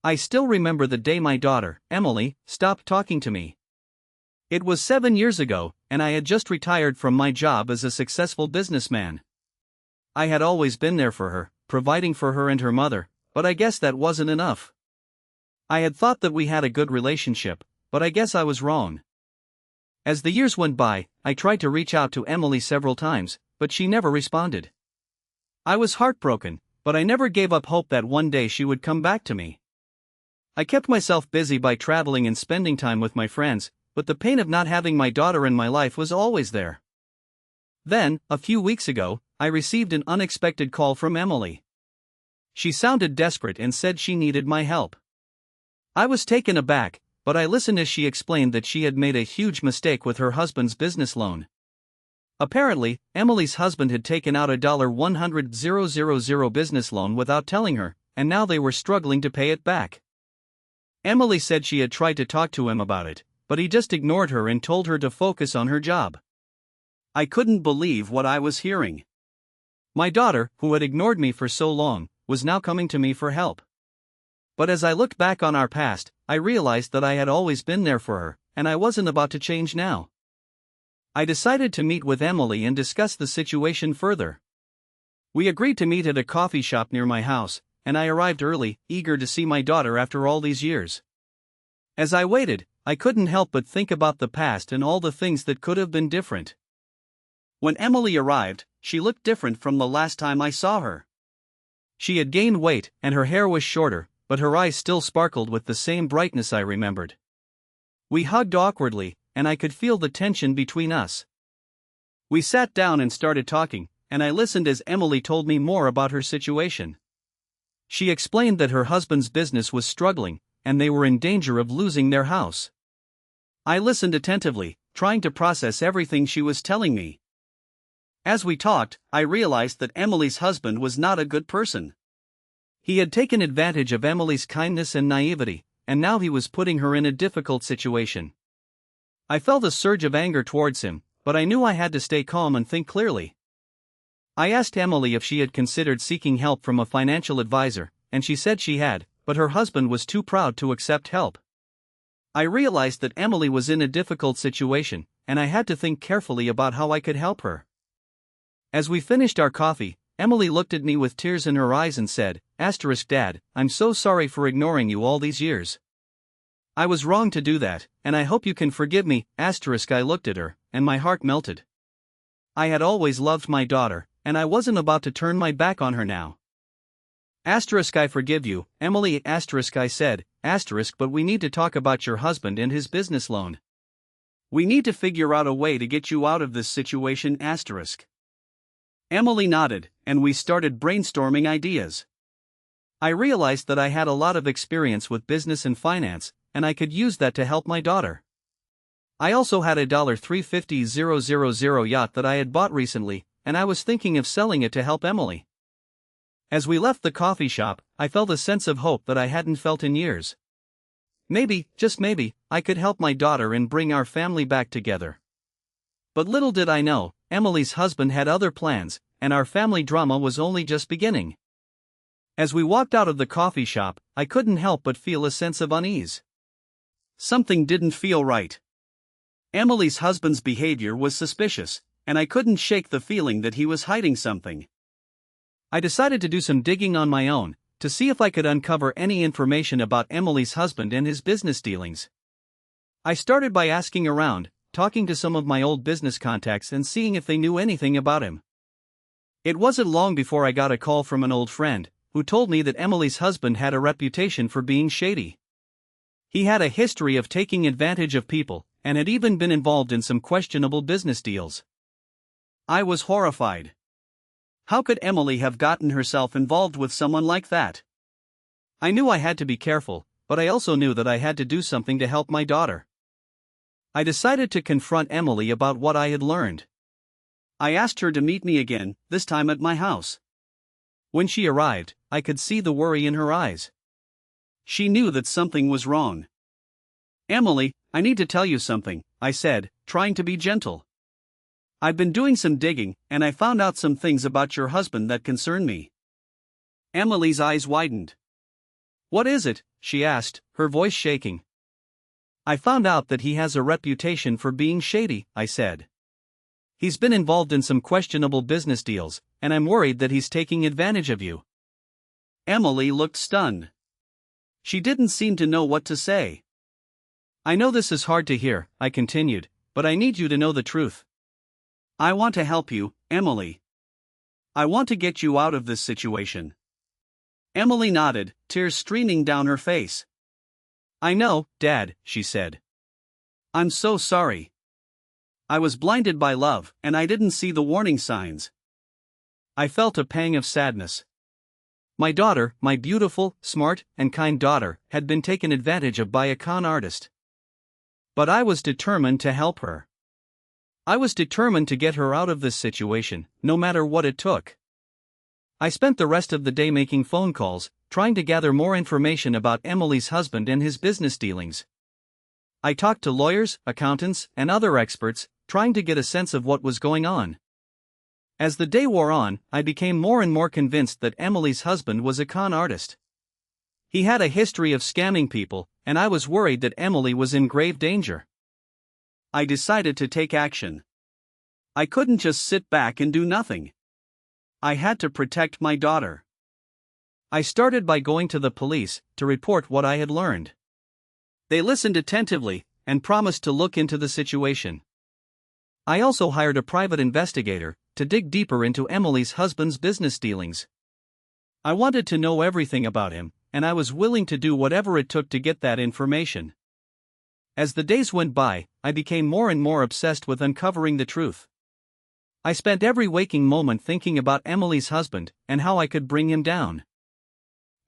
I still remember the day my daughter, Emily, stopped talking to me. It was 7 years ago, and I had just retired from my job as a successful businessman. I had always been there for her, providing for her and her mother, but I guess that wasn't enough. I had thought that we had a good relationship, but I guess I was wrong. As the years went by, I tried to reach out to Emily several times, but she never responded. I was heartbroken, but I never gave up hope that one day she would come back to me. I kept myself busy by traveling and spending time with my friends, but the pain of not having my daughter in my life was always there. Then, a few weeks ago, I received an unexpected call from Emily. She sounded desperate and said she needed my help. I was taken aback, but I listened as she explained that she had made a huge mistake with her husband's business loan. Apparently, Emily's husband had taken out a $100,000 business loan without telling her, and now they were struggling to pay it back. Emily said she had tried to talk to him about it, but he just ignored her and told her to focus on her job. I couldn't believe what I was hearing. My daughter, who had ignored me for so long, was now coming to me for help. But as I looked back on our past, I realized that I had always been there for her, and I wasn't about to change now. I decided to meet with Emily and discuss the situation further. We agreed to meet at a coffee shop near my house, and I arrived early, eager to see my daughter after all these years. As I waited, I couldn't help but think about the past and all the things that could have been different. When Emily arrived, she looked different from the last time I saw her. She had gained weight and her hair was shorter, but her eyes still sparkled with the same brightness I remembered. We hugged awkwardly, and I could feel the tension between us. We sat down and started talking, and I listened as Emily told me more about her situation. She explained that her husband's business was struggling, and they were in danger of losing their house. I listened attentively, trying to process everything she was telling me. As we talked, I realized that Emily's husband was not a good person. He had taken advantage of Emily's kindness and naivety, and now he was putting her in a difficult situation. I felt a surge of anger towards him, but I knew I had to stay calm and think clearly. I asked Emily if she had considered seeking help from a financial advisor, and she said she had, but her husband was too proud to accept help. I realized that Emily was in a difficult situation, and I had to think carefully about how I could help her. As we finished our coffee, Emily looked at me with tears in her eyes and said, "Dad, I'm so sorry for ignoring you all these years. I was wrong to do that, and I hope you can forgive me." I looked at her, and my heart melted. I had always loved my daughter, and I wasn't about to turn my back on her now. "I forgive you, Emily," I said, "but we need to talk about your husband and his business loan. We need to figure out a way to get you out of this situation." Emily nodded, and we started brainstorming ideas. I realized that I had a lot of experience with business and finance, and I could use that to help my daughter. I also had a $350,000 yacht that I had bought recently, and I was thinking of selling it to help Emily. As we left the coffee shop, I felt a sense of hope that I hadn't felt in years. Maybe, just maybe, I could help my daughter and bring our family back together. But little did I know, Emily's husband had other plans, and our family drama was only just beginning. As we walked out of the coffee shop, I couldn't help but feel a sense of unease. Something didn't feel right. Emily's husband's behavior was suspicious, and I couldn't shake the feeling that he was hiding something. I decided to do some digging on my own, to see if I could uncover any information about Emily's husband and his business dealings. I started by asking around, talking to some of my old business contacts and seeing if they knew anything about him. It wasn't long before I got a call from an old friend, who told me that Emily's husband had a reputation for being shady. He had a history of taking advantage of people, and had even been involved in some questionable business deals. I was horrified. How could Emily have gotten herself involved with someone like that? I knew I had to be careful, but I also knew that I had to do something to help my daughter. I decided to confront Emily about what I had learned. I asked her to meet me again, this time at my house. When she arrived, I could see the worry in her eyes. She knew that something was wrong. "Emily, I need to tell you something," I said, trying to be gentle. "I've been doing some digging, and I found out some things about your husband that concern me." Emily's eyes widened. What is it? She asked, her voice shaking. I found out that he has a reputation for being shady, I said. He's been involved in some questionable business deals, and I'm worried that he's taking advantage of you. Emily looked stunned. She didn't seem to know what to say. I know this is hard to hear, I continued, but I need you to know the truth. I want to help you, Emily. I want to get you out of this situation. Emily nodded, tears streaming down her face. I know, Dad, she said. I'm so sorry. I was blinded by love, and I didn't see the warning signs. I felt a pang of sadness. My daughter, my beautiful, smart, and kind daughter, had been taken advantage of by a con artist. But I was determined to help her. I was determined to get her out of this situation, no matter what it took. I spent the rest of the day making phone calls, trying to gather more information about Emily's husband and his business dealings. I talked to lawyers, accountants, and other experts, trying to get a sense of what was going on. As the day wore on, I became more and more convinced that Emily's husband was a con artist. He had a history of scamming people, and I was worried that Emily was in grave danger. I decided to take action. I couldn't just sit back and do nothing. I had to protect my daughter. I started by going to the police to report what I had learned. They listened attentively and promised to look into the situation. I also hired a private investigator to dig deeper into Emily's husband's business dealings. I wanted to know everything about him, and I was willing to do whatever it took to get that information. As the days went by, I became more and more obsessed with uncovering the truth. I spent every waking moment thinking about Emily's husband and how I could bring him down.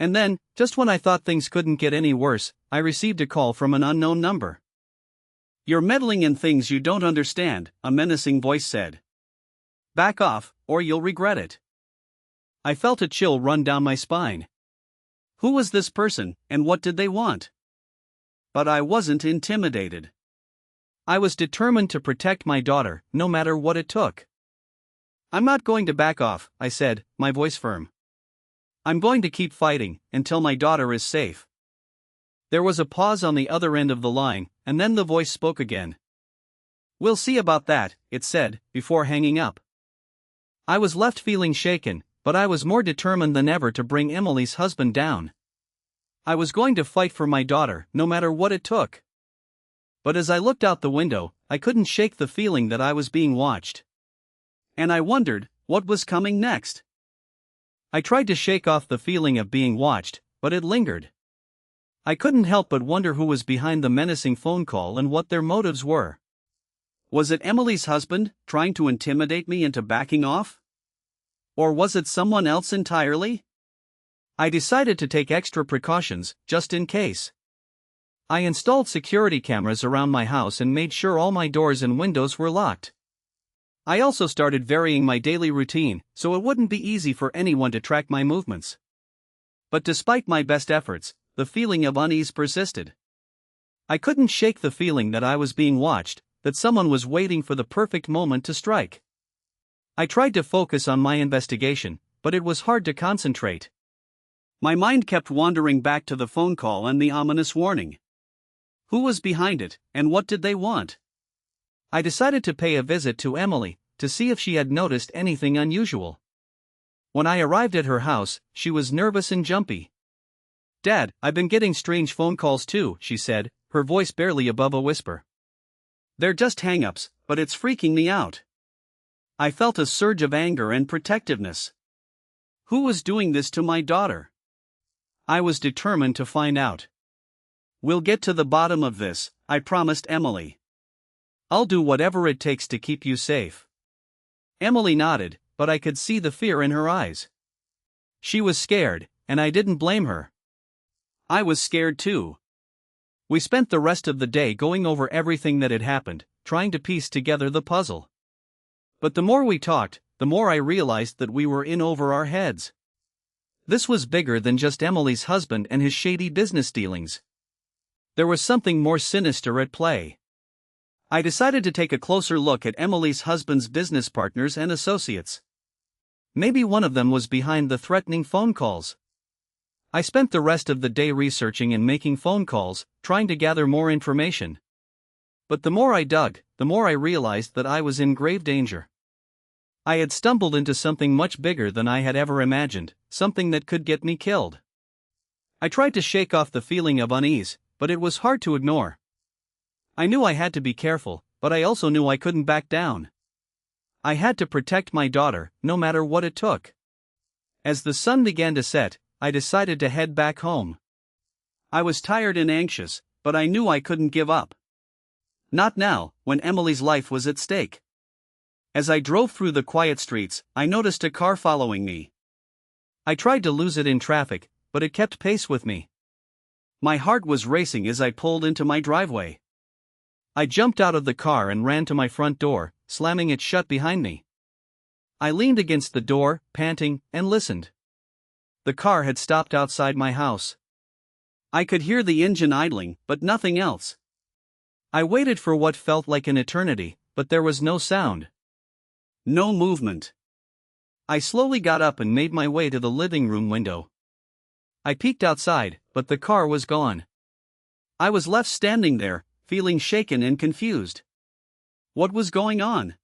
And then, just when I thought things couldn't get any worse, I received a call from an unknown number. You're meddling in things you don't understand, a menacing voice said. Back off, or you'll regret it. I felt a chill run down my spine. Who was this person, and what did they want? But I wasn't intimidated. I was determined to protect my daughter, no matter what it took. I'm not going to back off, I said, my voice firm. I'm going to keep fighting until my daughter is safe. There was a pause on the other end of the line, and then the voice spoke again. We'll see about that, it said, before hanging up. I was left feeling shaken, but I was more determined than ever to bring Emily's husband down. I was going to fight for my daughter, no matter what it took. But as I looked out the window, I couldn't shake the feeling that I was being watched. And I wondered, what was coming next? I tried to shake off the feeling of being watched, but it lingered. I couldn't help but wonder who was behind the menacing phone call and what their motives were. Was it Emily's husband, trying to intimidate me into backing off? Or was it someone else entirely? I decided to take extra precautions, just in case. I installed security cameras around my house and made sure all my doors and windows were locked. I also started varying my daily routine, so it wouldn't be easy for anyone to track my movements. But despite my best efforts, the feeling of unease persisted. I couldn't shake the feeling that I was being watched, that someone was waiting for the perfect moment to strike. I tried to focus on my investigation, but it was hard to concentrate. My mind kept wandering back to the phone call and the ominous warning. Who was behind it, and what did they want? I decided to pay a visit to Emily, to see if she had noticed anything unusual. When I arrived at her house, she was nervous and jumpy. Dad, I've been getting strange phone calls too, she said, her voice barely above a whisper. They're just hang-ups, but it's freaking me out. I felt a surge of anger and protectiveness. Who was doing this to my daughter? I was determined to find out. We'll get to the bottom of this, I promised Emily. I'll do whatever it takes to keep you safe. Emily nodded, but I could see the fear in her eyes. She was scared, and I didn't blame her. I was scared too. We spent the rest of the day going over everything that had happened, trying to piece together the puzzle. But the more we talked, the more I realized that we were in over our heads. This was bigger than just Emily's husband and his shady business dealings. There was something more sinister at play. I decided to take a closer look at Emily's husband's business partners and associates. Maybe one of them was behind the threatening phone calls. I spent the rest of the day researching and making phone calls, trying to gather more information. But the more I dug, the more I realized that I was in grave danger. I had stumbled into something much bigger than I had ever imagined, something that could get me killed. I tried to shake off the feeling of unease, but it was hard to ignore. I knew I had to be careful, but I also knew I couldn't back down. I had to protect my daughter, no matter what it took. As the sun began to set, I decided to head back home. I was tired and anxious, but I knew I couldn't give up. Not now, when Emily's life was at stake. As I drove through the quiet streets, I noticed a car following me. I tried to lose it in traffic, but it kept pace with me. My heart was racing as I pulled into my driveway. I jumped out of the car and ran to my front door, slamming it shut behind me. I leaned against the door, panting, and listened. The car had stopped outside my house. I could hear the engine idling, but nothing else. I waited for what felt like an eternity, but there was no sound. No movement. I slowly got up and made my way to the living room window. I peeked outside, but the car was gone. I was left standing there, feeling shaken and confused. What was going on?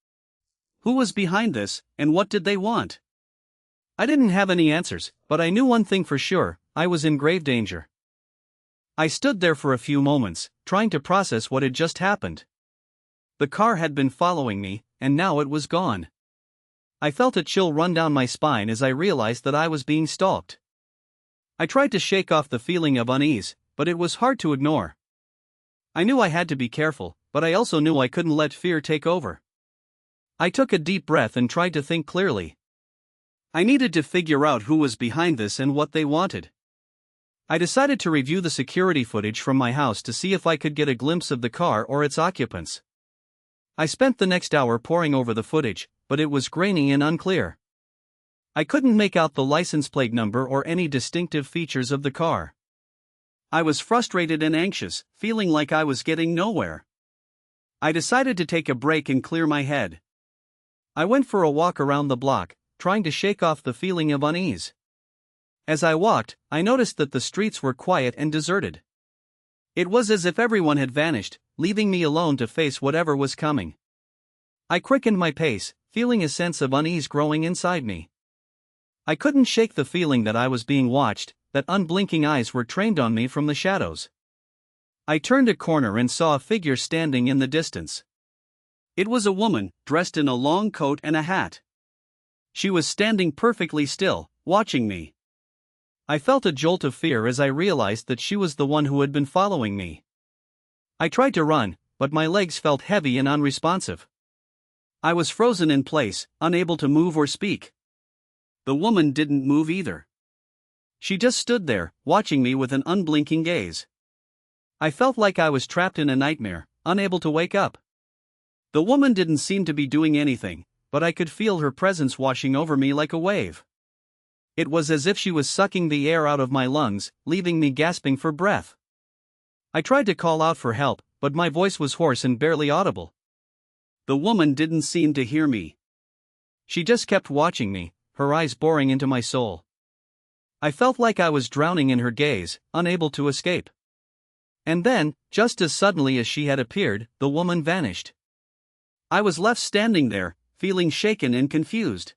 Who was behind this, and what did they want? I didn't have any answers, but I knew one thing for sure: I was in grave danger. I stood there for a few moments, trying to process what had just happened. The car had been following me, and now it was gone. I felt a chill run down my spine as I realized that I was being stalked. I tried to shake off the feeling of unease, but it was hard to ignore. I knew I had to be careful, but I also knew I couldn't let fear take over. I took a deep breath and tried to think clearly. I needed to figure out who was behind this and what they wanted. I decided to review the security footage from my house to see if I could get a glimpse of the car or its occupants. I spent the next hour poring over the footage, but it was grainy and unclear. I couldn't make out the license plate number or any distinctive features of the car. I was frustrated and anxious, feeling like I was getting nowhere. I decided to take a break and clear my head. I went for a walk around the block, trying to shake off the feeling of unease. As I walked, I noticed that the streets were quiet and deserted. It was as if everyone had vanished, leaving me alone to face whatever was coming. I quickened my pace, feeling a sense of unease growing inside me. I couldn't shake the feeling that I was being watched, that unblinking eyes were trained on me from the shadows. I turned a corner and saw a figure standing in the distance. It was a woman, dressed in a long coat and a hat. She was standing perfectly still, watching me. I felt a jolt of fear as I realized that she was the one who had been following me. I tried to run, but my legs felt heavy and unresponsive. I was frozen in place, unable to move or speak. The woman didn't move either. She just stood there, watching me with an unblinking gaze. I felt like I was trapped in a nightmare, unable to wake up. The woman didn't seem to be doing anything, but I could feel her presence washing over me like a wave. It was as if she was sucking the air out of my lungs, leaving me gasping for breath. I tried to call out for help, but my voice was hoarse and barely audible. The woman didn't seem to hear me. She just kept watching me, her eyes boring into my soul. I felt like I was drowning in her gaze, unable to escape. And then, just as suddenly as she had appeared, the woman vanished. I was left standing there, feeling shaken and confused.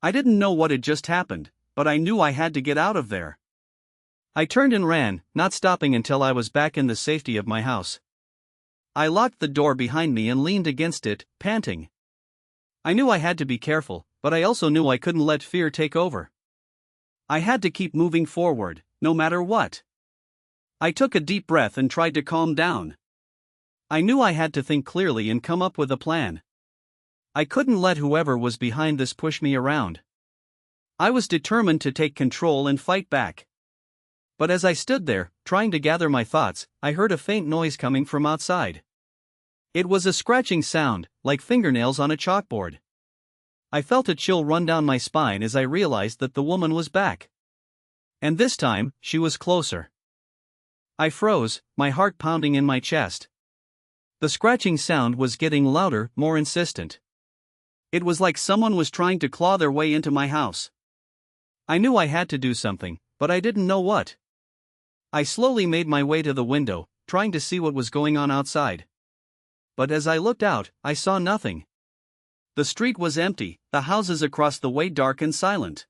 I didn't know what had just happened, but I knew I had to get out of there. I turned and ran, not stopping until I was back in the safety of my house. I locked the door behind me and leaned against it, panting. I knew I had to be careful, but I also knew I couldn't let fear take over. I had to keep moving forward, no matter what. I took a deep breath and tried to calm down. I knew I had to think clearly and come up with a plan. I couldn't let whoever was behind this push me around. I was determined to take control and fight back. But as I stood there, trying to gather my thoughts, I heard a faint noise coming from outside. It was a scratching sound, like fingernails on a chalkboard. I felt a chill run down my spine as I realized that the woman was back. And this time, she was closer. I froze, my heart pounding in my chest. The scratching sound was getting louder, more insistent. It was like someone was trying to claw their way into my house. I knew I had to do something, but I didn't know what. I slowly made my way to the window, trying to see what was going on outside. But as I looked out, I saw nothing. The street was empty, the houses across the way dark and silent.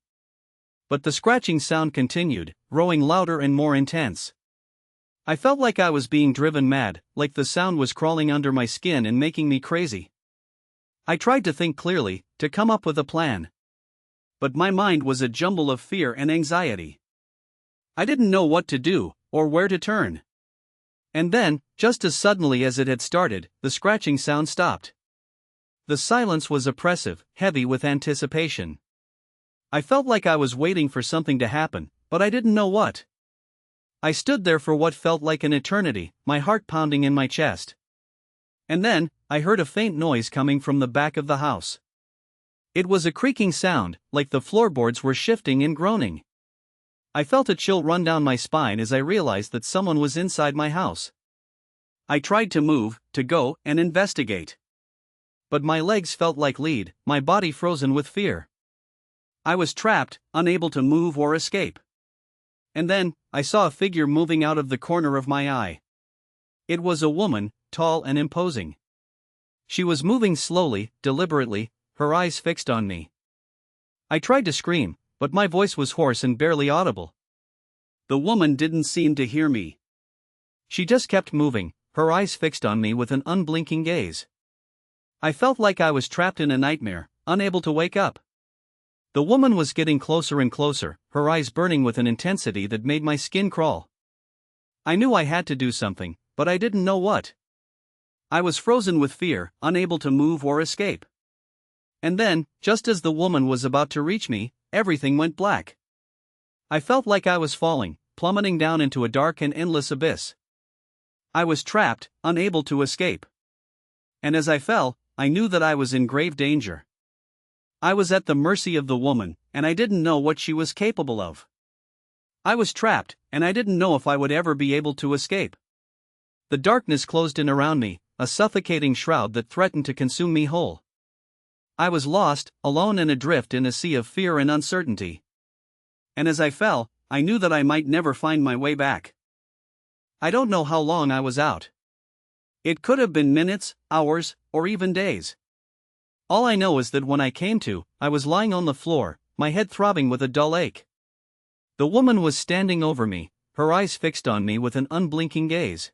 But the scratching sound continued, growing louder and more intense. I felt like I was being driven mad, like the sound was crawling under my skin and making me crazy. I tried to think clearly, to come up with a plan. But my mind was a jumble of fear and anxiety. I didn't know what to do, or where to turn. And then, just as suddenly as it had started, the scratching sound stopped. The silence was oppressive, heavy with anticipation. I felt like I was waiting for something to happen, but I didn't know what. I stood there for what felt like an eternity, my heart pounding in my chest. And then, I heard a faint noise coming from the back of the house. It was a creaking sound, like the floorboards were shifting and groaning. I felt a chill run down my spine as I realized that someone was inside my house. I tried to move, to go and investigate. But my legs felt like lead, my body frozen with fear. I was trapped, unable to move or escape. And then, I saw a figure moving out of the corner of my eye. It was a woman, tall and imposing. She was moving slowly, deliberately, her eyes fixed on me. I tried to scream, but my voice was hoarse and barely audible. The woman didn't seem to hear me. She just kept moving, her eyes fixed on me with an unblinking gaze. I felt like I was trapped in a nightmare, unable to wake up. The woman was getting closer and closer, her eyes burning with an intensity that made my skin crawl. I knew I had to do something, but I didn't know what. I was frozen with fear, unable to move or escape. And then, just as the woman was about to reach me, everything went black. I felt like I was falling, plummeting down into a dark and endless abyss. I was trapped, unable to escape. And as I fell, I knew that I was in grave danger. I was at the mercy of the woman, and I didn't know what she was capable of. I was trapped, and I didn't know if I would ever be able to escape. The darkness closed in around me, a suffocating shroud that threatened to consume me whole. I was lost, alone and adrift in a sea of fear and uncertainty. And as I fell, I knew that I might never find my way back. I don't know how long I was out. It could have been minutes, hours, or even days. All I know is that when I came to, I was lying on the floor, my head throbbing with a dull ache. The woman was standing over me, her eyes fixed on me with an unblinking gaze.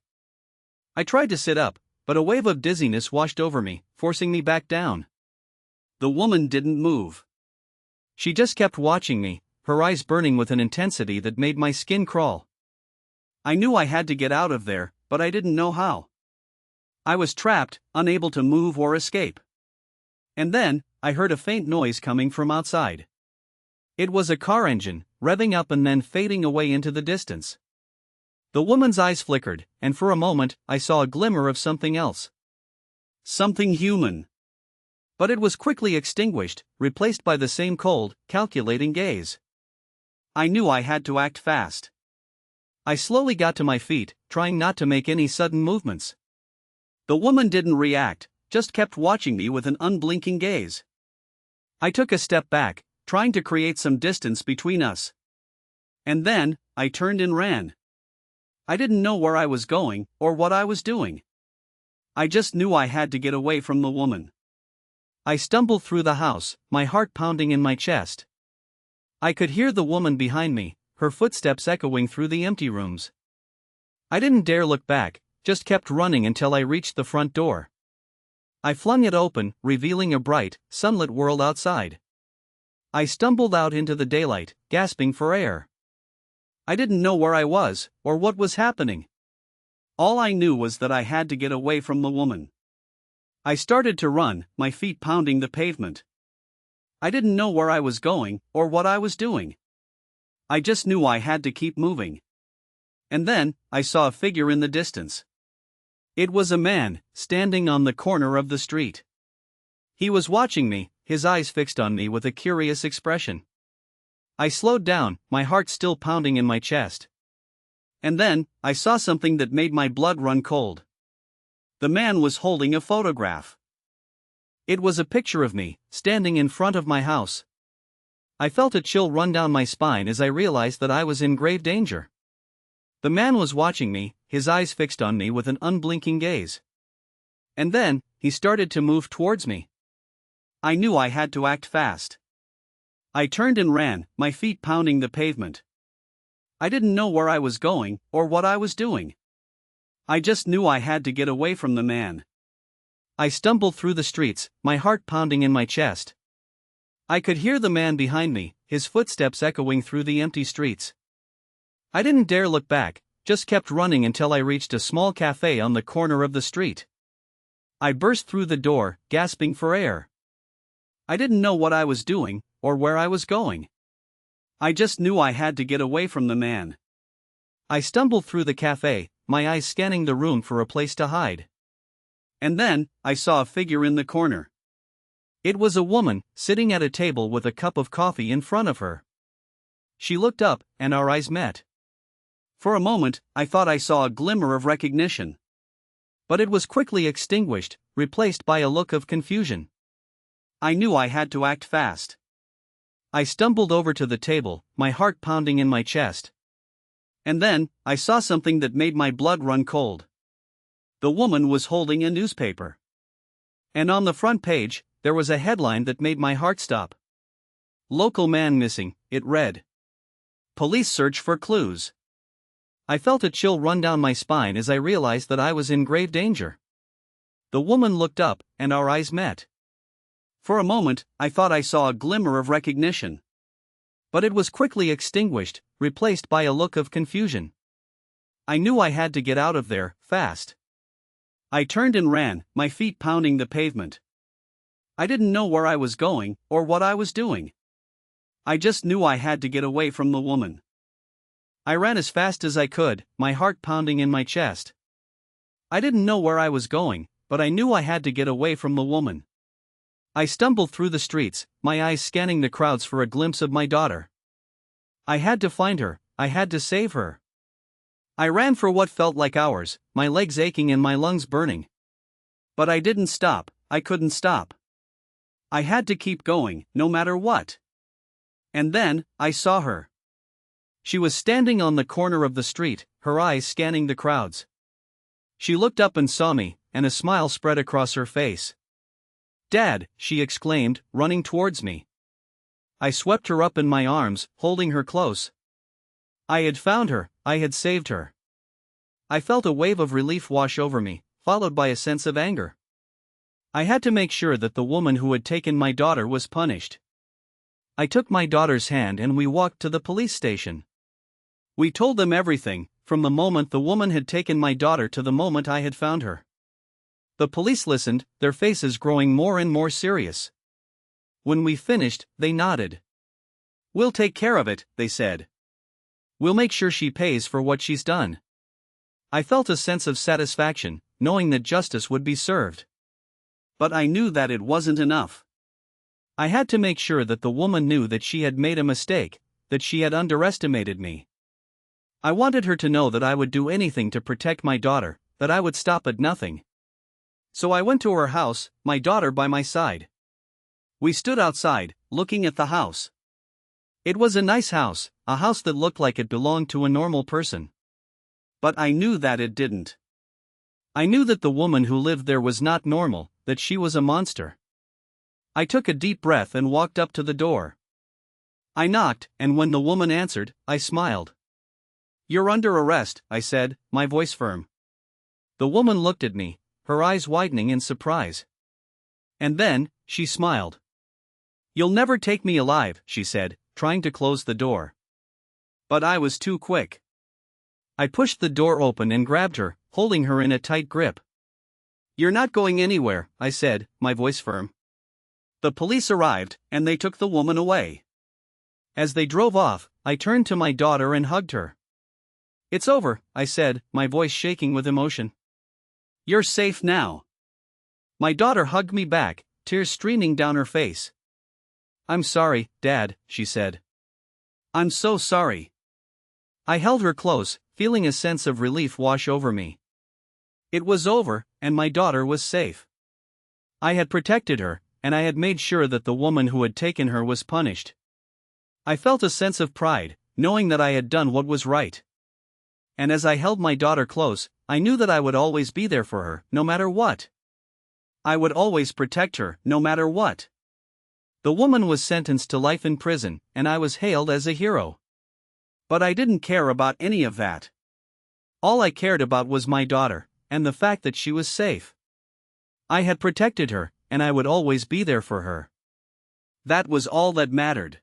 I tried to sit up, but a wave of dizziness washed over me, forcing me back down. The woman didn't move. She just kept watching me, her eyes burning with an intensity that made my skin crawl. I knew I had to get out of there, but I didn't know how. I was trapped, unable to move or escape. And then, I heard a faint noise coming from outside. It was a car engine, revving up and then fading away into the distance. The woman's eyes flickered, and for a moment, I saw a glimmer of something else. Something human. But it was quickly extinguished, replaced by the same cold, calculating gaze. I knew I had to act fast. I slowly got to my feet, trying not to make any sudden movements. The woman didn't react, just kept watching me with an unblinking gaze. I took a step back, trying to create some distance between us. And then, I turned and ran. I didn't know where I was going, or what I was doing. I just knew I had to get away from the woman. I stumbled through the house, my heart pounding in my chest. I could hear the woman behind me, her footsteps echoing through the empty rooms. I didn't dare look back, just kept running until I reached the front door. I flung it open, revealing a bright, sunlit world outside. I stumbled out into the daylight, gasping for air. I didn't know where I was, or what was happening. All I knew was that I had to get away from the woman. I started to run, my feet pounding the pavement. I didn't know where I was going, or what I was doing. I just knew I had to keep moving. And then, I saw a figure in the distance. It was a man, standing on the corner of the street. He was watching me, his eyes fixed on me with a curious expression. I slowed down, my heart still pounding in my chest. And then, I saw something that made my blood run cold. The man was holding a photograph. It was a picture of me, standing in front of my house. I felt a chill run down my spine as I realized that I was in grave danger. The man was watching me, his eyes fixed on me with an unblinking gaze. And then, he started to move towards me. I knew I had to act fast. I turned and ran, my feet pounding the pavement. I didn't know where I was going, or what I was doing. I just knew I had to get away from the man. I stumbled through the streets, my heart pounding in my chest. I could hear the man behind me, his footsteps echoing through the empty streets. I didn't dare look back, just kept running until I reached a small cafe on the corner of the street. I burst through the door, gasping for air. I didn't know what I was doing, or where I was going. I just knew I had to get away from the man. I stumbled through the cafe, my eyes scanning the room for a place to hide. And then, I saw a figure in the corner. It was a woman, sitting at a table with a cup of coffee in front of her. She looked up, and our eyes met. For a moment, I thought I saw a glimmer of recognition. But it was quickly extinguished, replaced by a look of confusion. I knew I had to act fast. I stumbled over to the table, my heart pounding in my chest. And then, I saw something that made my blood run cold. The woman was holding a newspaper. And on the front page, there was a headline that made my heart stop. Local man missing, it read. Police search for clues. I felt a chill run down my spine as I realized that I was in grave danger. The woman looked up, and our eyes met. For a moment, I thought I saw a glimmer of recognition. But it was quickly extinguished, replaced by a look of confusion. I knew I had to get out of there, fast. I turned and ran, my feet pounding the pavement. I didn't know where I was going, or what I was doing. I just knew I had to get away from the woman. I ran as fast as I could, my heart pounding in my chest. I didn't know where I was going, but I knew I had to get away from the woman. I stumbled through the streets, my eyes scanning the crowds for a glimpse of my daughter. I had to find her, I had to save her. I ran for what felt like hours, my legs aching and my lungs burning. But I didn't stop, I couldn't stop. I had to keep going, no matter what. And then, I saw her. She was standing on the corner of the street, her eyes scanning the crowds. She looked up and saw me, and a smile spread across her face. "Dad," she exclaimed, running towards me. I swept her up in my arms, holding her close. I had found her, I had saved her. I felt a wave of relief wash over me, followed by a sense of anger. I had to make sure that the woman who had taken my daughter was punished. I took my daughter's hand and we walked to the police station. We told them everything, from the moment the woman had taken my daughter to the moment I had found her. The police listened, their faces growing more and more serious. When we finished, they nodded. "We'll take care of it," they said. "We'll make sure she pays for what she's done." I felt a sense of satisfaction, knowing that justice would be served. But I knew that it wasn't enough. I had to make sure that the woman knew that she had made a mistake, that she had underestimated me. I wanted her to know that I would do anything to protect my daughter, that I would stop at nothing. So I went to her house, my daughter by my side. We stood outside, looking at the house. It was a nice house, a house that looked like it belonged to a normal person. But I knew that it didn't. I knew that the woman who lived there was not normal, that she was a monster. I took a deep breath and walked up to the door. I knocked, and when the woman answered, I smiled. "You're under arrest," I said, my voice firm. The woman looked at me, her eyes widening in surprise. And then, she smiled. "You'll never take me alive," she said, trying to close the door. But I was too quick. I pushed the door open and grabbed her, holding her in a tight grip. "You're not going anywhere," I said, my voice firm. The police arrived, and they took the woman away. As they drove off, I turned to my daughter and hugged her. "It's over," I said, my voice shaking with emotion. "You're safe now." My daughter hugged me back, tears streaming down her face. "I'm sorry, Dad," she said. "I'm so sorry." I held her close, feeling a sense of relief wash over me. It was over, and my daughter was safe. I had protected her, and I had made sure that the woman who had taken her was punished. I felt a sense of pride, knowing that I had done what was right. And as I held my daughter close, I knew that I would always be there for her, no matter what. I would always protect her, no matter what. The woman was sentenced to life in prison, and I was hailed as a hero. But I didn't care about any of that. All I cared about was my daughter, and the fact that she was safe. I had protected her, and I would always be there for her. That was all that mattered.